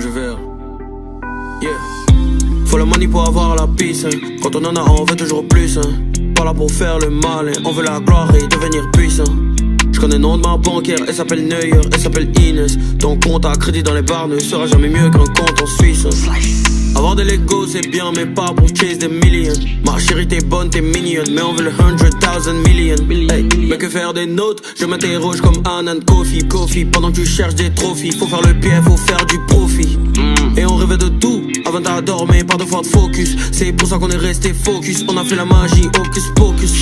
rouge et vert. Yeah. Faut le money pour avoir la peace, hein. Quand on en a, on veut toujours plus, hein. Pas là pour faire le mal, hein. On veut la gloire et devenir puissant. Je connais le nom de ma banquière, elle s'appelle Neuer, elle s'appelle Inès. Ton compte à crédit dans les bars ne sera jamais mieux qu'un compte en Suisse, hein. Avoir de l'ego c'est bien mais pas pour chase des millions. Ma chérie t'es bonne, t'es mignonne, mais on veut le 100,000 million. Hey, mais que faire des notes? Je m'interroge comme Anand Kofi. Pendant que tu cherches des trophies, faut faire le pied, faut faire du profit. Et on rêvait de tout, avant d'adormer, pas de fois de focus. C'est pour ça qu'on est resté focus, on a fait la magie, hocus pocus.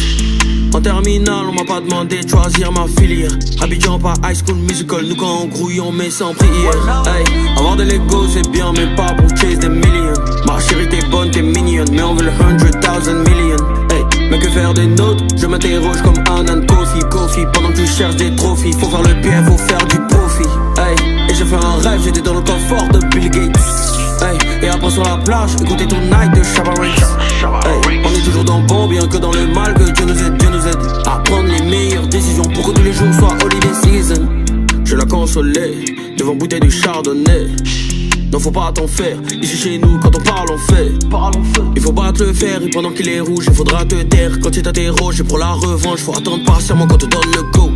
En terminale, on m'a pas demandé de choisir ma filière. Abidjan pas High School Musical, nous quand on grouille on met sans prière. Hey, avoir de l'ego c'est bien mais pas pour chase des millions. Ma chérie t'es bonne, t'es mignonne, mais on veut le 100,000 million. Hey, mais que faire des notes? Je m'interroge comme Anand Kofi. Pendant que tu cherches des trophies, faut faire le pied, faut faire du profit. Hey, et j'ai fait un rêve, j'étais dans le confort de Bill Gates. Hey, et après sur la plage, écoutez Tonight de Shabba Ranks. Hey, on est toujours dans le bon, bien que dans le mal, que Dieu nous aide. À prendre les meilleures décisions pour que tous les jours soient holiday season. Je la consolais devant bouteille de chardonnay. Non faut pas t'en faire, ici chez nous quand on parle on fait. Il faut battre le fer et pendant qu'il est rouge il faudra te taire. Quand tu t'interroges et pour la revanche faut attendre patiemment quand on te donne le go.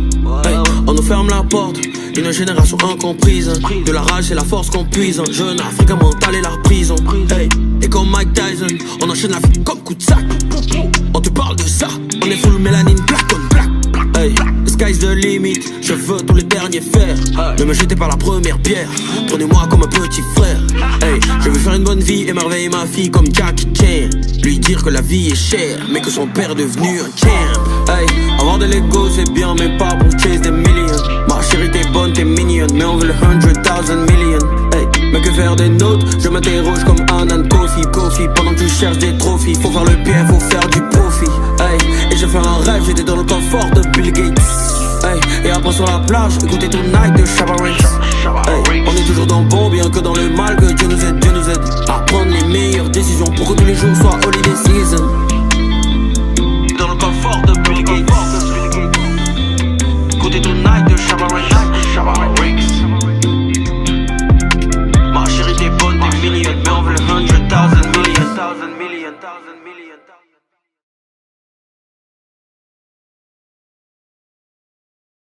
Hey, on nous ferme la porte, une génération incomprise. De la rage c'est la force qu'on puise. Un jeune africain mental et la prison. Hey, et comme Mike Tyson, on enchaîne la vie comme coup de sac. On te parle de ça, on est full mélanine black on black. Hey, the sky's the limit, je veux tous les derniers fers. Ne me jetez pas la première pierre, prenez-moi comme un petit frère. Hey, je veux faire une bonne vie, émerveiller ma fille comme Jackie Chan. Lui dire que la vie est chère, mais que son père est devenu un champ. Hey, avoir de l'ego c'est bien mais pas pour chase des millions. Ma chérie t'es bonne, t'es mignonne, mais on veut le 100,000 million. Hey, mais que faire des notes? Je m'interroge comme Anand Kofi. Pendant que tu cherches des trophies, faut faire le pied, faut faire du profit. Hey, et j'ai fait un rêve, j'étais dans le confort de Bill Gates. Hey, et après sur la plage, écoutez Tonight de Shabba Ranks.